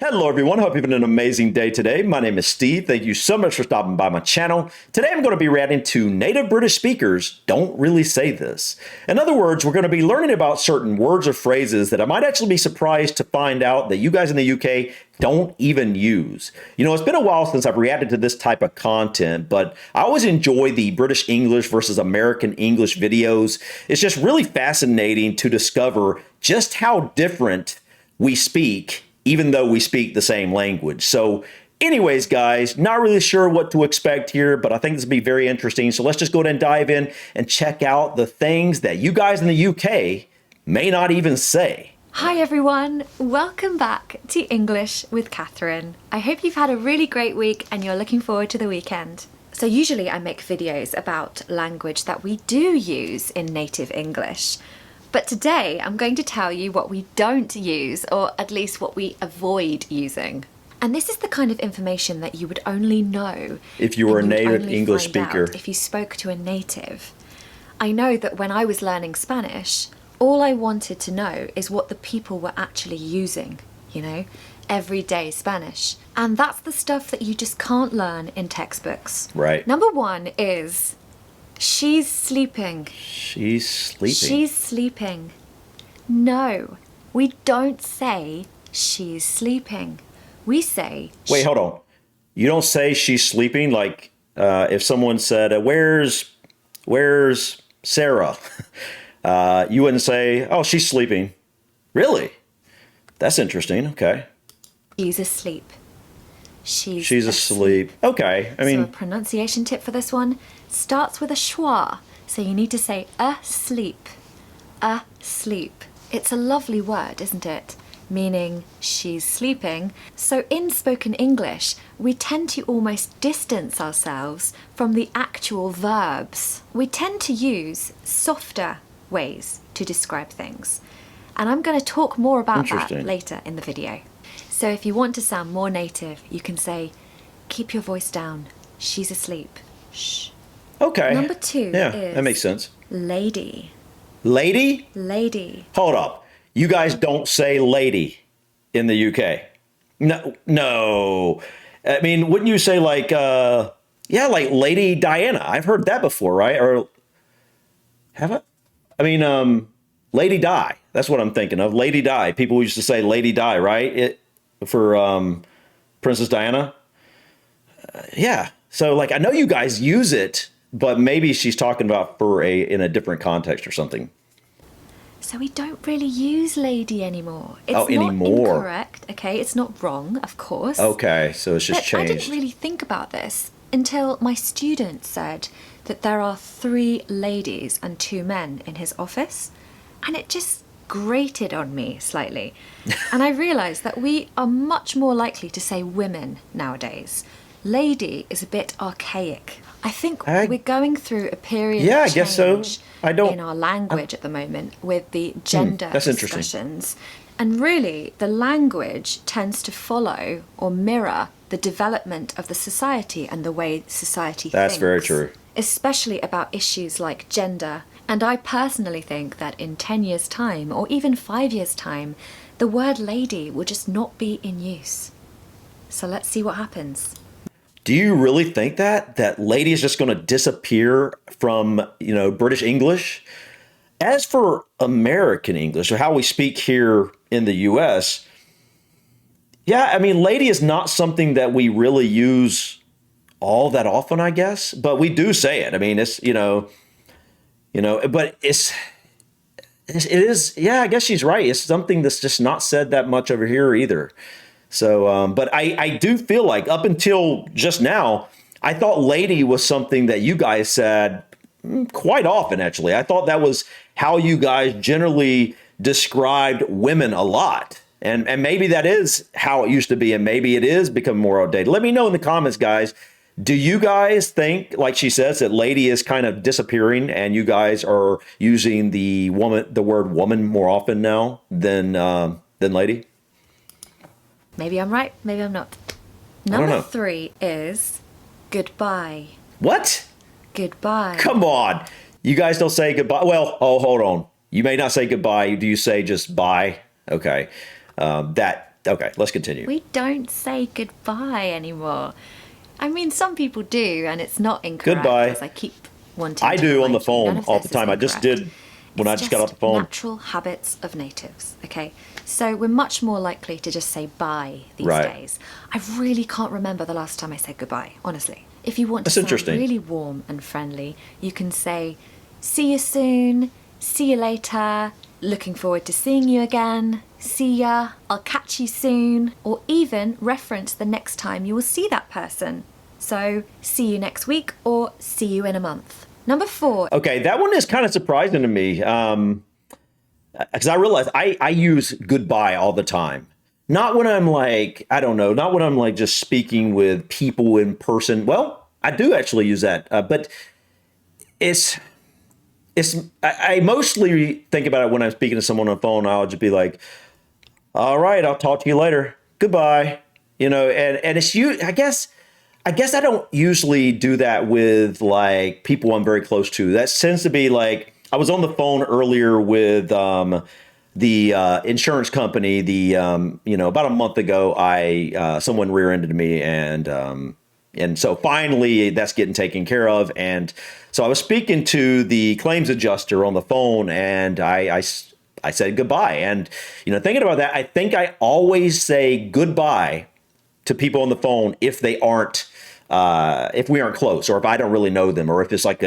Hello everyone, hope you're having an amazing day today. My name is Steve. Thank you so much for stopping by my channel. Today I'm going to be reacting to native British speakers don't really say this. In other words, we're going to be learning about certain words or phrases that I might actually be surprised to find out that you guys in the UK don't even use. You know, it's been a while since I've reacted to this type of content, but I always enjoy the British English versus American English videos. It's just really fascinating to discover just how different we speak even though we speak the same language. So anyways, guys, not really sure what to expect here, but I think this will be very interesting. So let's just go ahead and dive in and check out the things that you guys in the UK may not even say. Hi everyone, welcome back to English with Catherine. I hope you've had a really great week and you're looking forward to the weekend. So usually I make videos about language that we do use in native English. But today I'm going to tell you what we don't use, or at least what we avoid using. And this is the kind of information that you would only know if you were a native English speaker. If you spoke to a native. I know that when I was learning Spanish, all I wanted to know is what the people were actually using, you know, everyday Spanish. And that's the stuff that you just can't learn in textbooks. Right. Number one is she's sleeping. She's sleeping. She's sleeping. No, we don't say she's sleeping. We say... Wait, hold on. You don't say she's sleeping? Like if someone said, where's Sarah? You wouldn't say, oh, she's sleeping. Really? That's interesting. Okay. She's asleep. She's asleep. Okay. I mean, so a pronunciation tip for this one starts with a schwa. So you need to say asleep. Asleep. It's a lovely word, isn't it? Meaning she's sleeping. So in spoken English, we tend to almost distance ourselves from the actual verbs. We tend to use softer ways to describe things. And I'm going to talk more about that later in the video. So if you want to sound more native, you can say, keep your voice down. She's asleep. Shh. Okay. Number two is... that makes sense. Lady. Lady? Lady. Hold up. You guys don't say lady in the UK. No. I mean, wouldn't you say like, like Lady Diana? I've heard that before, right? Or have I? I mean, Lady Di. That's what I'm thinking of. Lady Di. People used to say Lady Di, right? For Princess Diana. Yeah. So like, I know you guys use it, but maybe she's talking about in a different context or something. So we don't really use lady anymore. It's not incorrect, okay? It's not wrong, of course. Okay, so it's just changed. I didn't really think about this until my student said that there are 3 ladies and 2 men in his office, and it just grated on me slightly. And I realised that we are much more likely to say women nowadays. Lady is a bit archaic. I think we're going through a period of change in our language at the moment with the gender discussions. And really, the language tends to follow or mirror the development of the society and the way society thinks. That's very true. Especially about issues like gender. And I personally think that in 10 years' time, or even 5 years' time, the word lady will just not be in use. So let's see what happens. Do you really think that lady is just going to disappear from, British English? As for American English, or how we speak here in the US, I mean, lady is not something that we really use all that often, I guess, but we do say it. I mean, it's, but it is, I guess she's right. It's something that's just not said that much over here either. So, but I do feel like up until just now, I thought lady was something that you guys said quite often, actually. I thought that was how you guys generally described women a lot. And maybe that is how it used to be, and maybe it is becoming more outdated. Let me know in the comments, guys. Do you guys think, like she says, that lady is kind of disappearing and you guys are using the word woman more often now than lady? Maybe I'm right, maybe I'm not. Number 3 is goodbye. What? Goodbye. Come on. You guys don't say goodbye. Well, hold on. You may not say goodbye. Do you say just bye? Okay. That Okay, let's continue. We don't say goodbye anymore. I mean, some people do, and it's not incorrect, Goodbye. as I keep wanting I to do on the remind you. None phone of all this the is time. I just incorrect. did when I It's just got off the phone. natural habits of natives, okay? So we're much more likely to just say bye these Right. days. I really can't remember the last time I said goodbye, honestly. If you want to That's sound interesting. really warm and friendly, you can say, see you soon, see you later, looking forward to seeing you again, see ya, I'll catch you soon, or even reference the next time you will see that person. So, see you next week or see you in a month. Number 4. Okay, that one is kind of surprising to me because I realize I use goodbye all the time. Not when I'm like, I don't know, not when I'm like just speaking with people in person. Well, I do actually use that, but it's I mostly think about it when I'm speaking to someone on the phone. I'll just be like, all right, I'll talk to you later. Goodbye. And it's you. I guess I don't usually do that with like people I'm very close to. That tends to be like I was on the phone earlier with the insurance company. About a month ago, I someone rear-ended me, and so finally that's getting taken care of. And so I was speaking to the claims adjuster on the phone, and I said goodbye. And thinking about that, I think I always say goodbye to people on the phone if they aren't if we aren't close, or if I don't really know them, or if it's like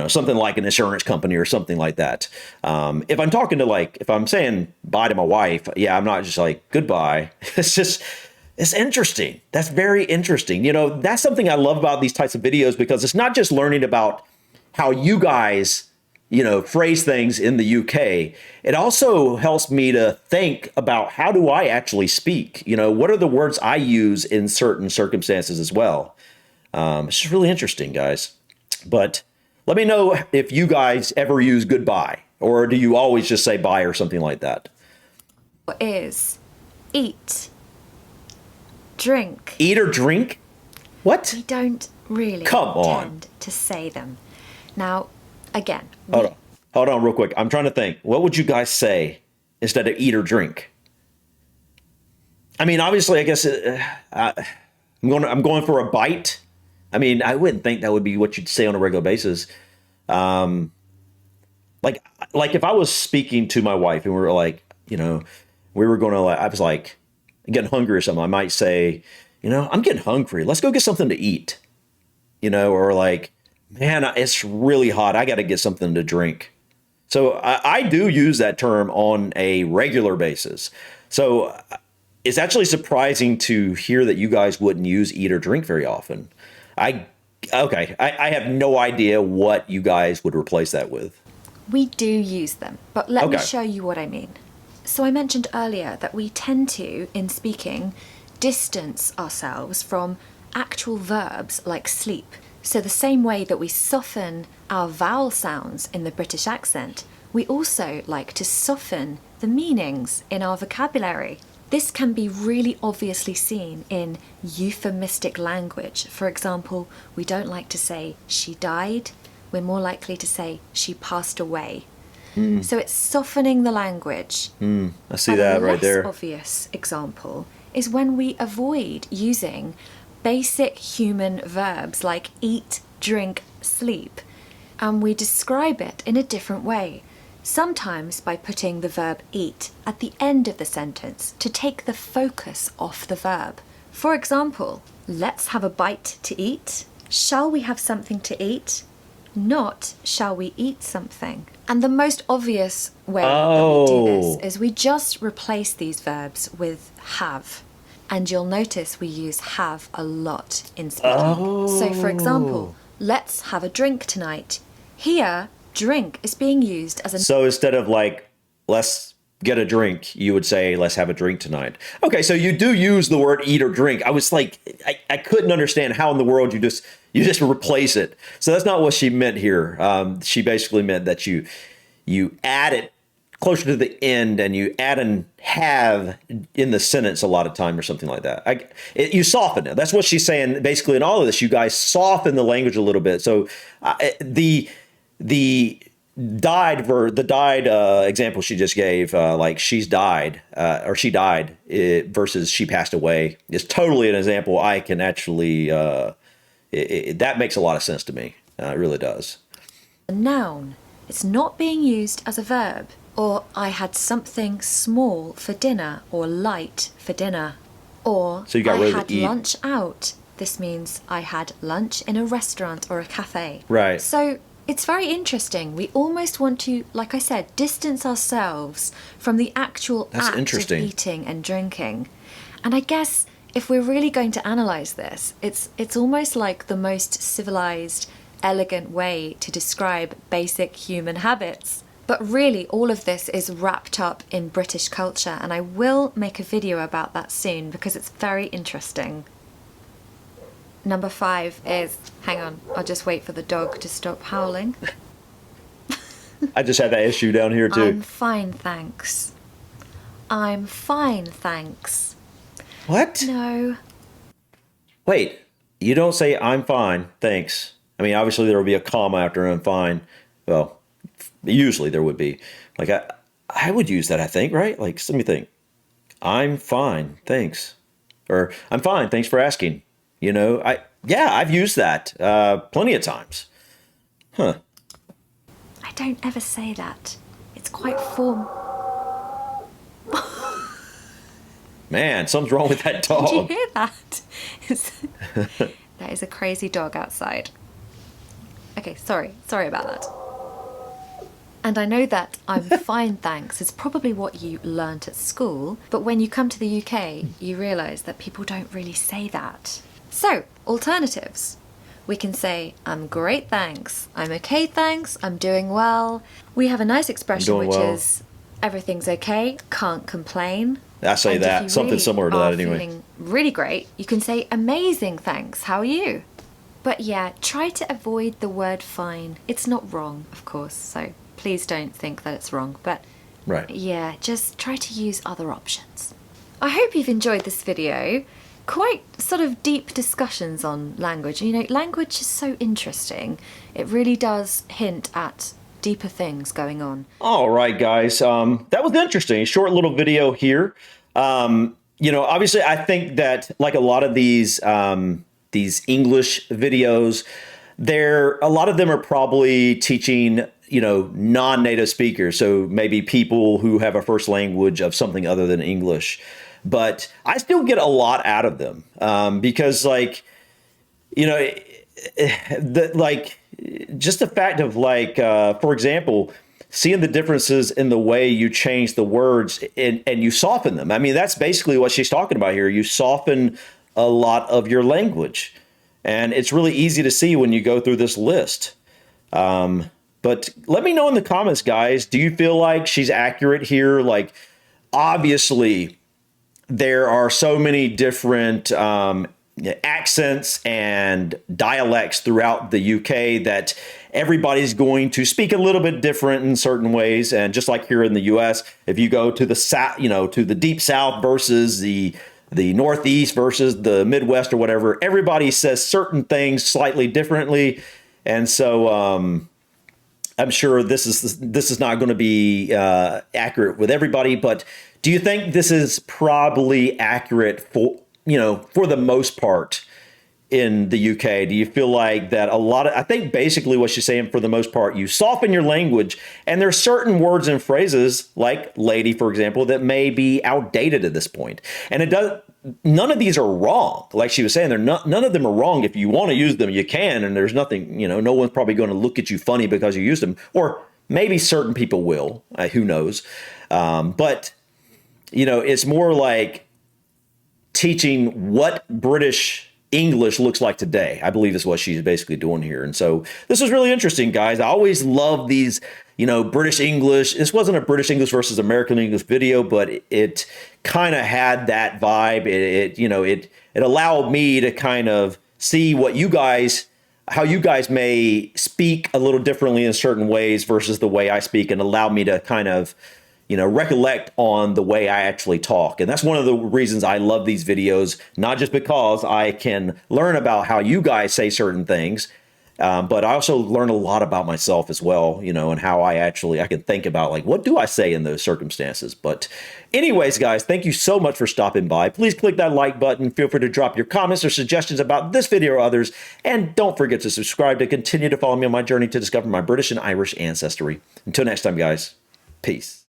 something like an insurance company or something like that. If I'm talking to if I'm saying bye to my wife, yeah, I'm not just like goodbye. It's interesting. That's very interesting. That's something I love about these types of videos, because it's not just learning about how you guys phrase things in the UK. It also helps me to think about how do I actually speak? What are the words I use in certain circumstances as well? It's just really interesting, guys. But let me know if you guys ever use goodbye, or do you always just say bye or something like that? Is eat, drink. Eat or drink? What? We don't really Come on. tend to say them. Now, again, Hold on real quick. I'm trying to think. What would you guys say instead of eat or drink? I mean, obviously, I guess I'm going for a bite. I mean, I wouldn't think that would be what you'd say on a regular basis. Like if I was speaking to my wife and we were like, we were going to I was like getting hungry or something, I might say, I'm getting hungry. Let's go get something to eat. Or like, man, it's really hot. I got to get something to drink. So I do use that term on a regular basis. So it's actually surprising to hear that you guys wouldn't use eat or drink very often. I have no idea what you guys would replace that with. we do use them, but let me Okay. show you what I mean. So I mentioned earlier that we tend to, in speaking, distance ourselves from actual verbs like sleep. So the same way that we soften our vowel sounds in the British accent, we also like to soften the meanings in our vocabulary. This can be really obviously seen in euphemistic language. For example, we don't like to say she died, we're more likely to say she passed away. So it's softening the language. I see that right there. A less obvious example is when we avoid using basic human verbs like eat, drink, sleep, and we describe it in a different way. Sometimes by putting the verb eat at the end of the sentence to take the focus off the verb. For example, let's have a bite to eat. Shall we have something to eat? Not shall we eat something. And the most obvious way that we do this is we just replace these verbs with have. And you'll notice we use have a lot in speaking. So for example, let's have a drink tonight. Here, drink is being used as a So instead of like, let's get a drink, you would say, let's have a drink tonight. Okay, so you do use the word eat or drink. I was like, I couldn't understand how in the world you just replace it. So that's not what she meant here. She basically meant that you add it closer to the end and you add an have in the sentence a lot of time or something like that. You soften it. That's what she's saying. Basically in all of this, you guys soften the language a little bit. So the the died example she just gave, like she's died or she died versus she passed away, is totally an example I can actually. That makes a lot of sense to me. It really does. A noun. It's not being used as a verb. Or I had something small for dinner or light for dinner. Or So you got I rid of had the eat. lunch out. This means I had lunch in a restaurant or a cafe. Right. So it's very interesting. We almost want to, like I said, distance ourselves from the actual That's act interesting. of eating and drinking. And I guess if we're really going to analyze this, it's almost like the most civilized, elegant way to describe basic human habits. But really, all of this is wrapped up in British culture, and I will make a video about that soon because it's very interesting. Number 5 is, hang on, I'll just wait for the dog to stop howling. I just had that issue down here too. I'm fine, thanks. I'm fine, thanks. What? No. Wait, you don't say I'm fine, thanks. I mean, obviously there will be a comma after I'm fine. Well, usually there would be. Like I would use that, I think, right? Like, let me think. I'm fine, thanks. Or I'm fine, thanks for asking. You know, I've used that plenty of times. Huh. I don't ever say that. It's quite form. Man, something's wrong with that dog. Did you hear that? That is a crazy dog outside. Okay, sorry about that. And I know that I'm fine, thanks is probably what you learnt at school, but when you come to the UK, you realise that people don't really say that. So, alternatives. We can say, I'm great, thanks. I'm okay, thanks. I'm doing well. We have a nice expression doing which well. is, everything's okay, can't complain. I say And if that, you something really similar to are that anyway. feeling really great, you can say, amazing, thanks. How are you? But yeah, try to avoid the word fine. It's not wrong, of course, so please don't think that it's wrong. But Right. yeah, just try to use other options. I hope you've enjoyed this video. Quite sort of deep discussions on language. You know, language is so interesting. It really does hint at deeper things going on. All right, guys. That was interesting. Short little video here. You know, obviously, I think that like a lot of these English videos, a lot of them are probably teaching, you know, non-native speakers. So maybe people who have a first language of something other than English. But I still get a lot out of them because, like, you know, just the fact of like, for example, seeing the differences in the way you change the words and you soften them. I mean, that's basically what she's talking about here. You soften a lot of your language, and it's really easy to see when you go through this list. But let me know in the comments, guys. Do you feel like she's accurate here? Like, obviously, there are so many different accents and dialects throughout the UK that everybody's going to speak a little bit different in certain ways. And just like here in the US, if you go to the south, you know, to the deep south versus the Northeast versus the Midwest or whatever, everybody says certain things slightly differently. And so I'm sure this is not going to be accurate with everybody, but do you think this is probably accurate for, you know, for the most part in the UK? Do you feel like that I think basically what she's saying, for the most part, you soften your language, and there's certain words and phrases like lady, for example, that may be outdated at this point. And none of these are wrong. Like she was saying, none of them are wrong. If you want to use them, you can, and there's nothing, you know, no one's probably going to look at you funny because you use them, or maybe certain people will, who knows. But you know, it's more like teaching what British English looks like today, I believe is what she's basically doing here. And so this is really interesting, guys. I always love these, you know, British English. This wasn't a British English versus American English video, but it kind of had that vibe. It allowed me to kind of see how you guys may speak a little differently in certain ways versus the way I speak, and allow me to kind of, you know, recollect on the way I actually talk. And that's one of the reasons I love these videos, not just because I can learn about how you guys say certain things, But I also learn a lot about myself as well, you know, and how I can think about like, what do I say in those circumstances? But anyways, guys, thank you so much for stopping by. Please click that like button. Feel free to drop your comments or suggestions about this video or others. And don't forget to subscribe to continue to follow me on my journey to discover my British and Irish ancestry. Until next time, guys, peace.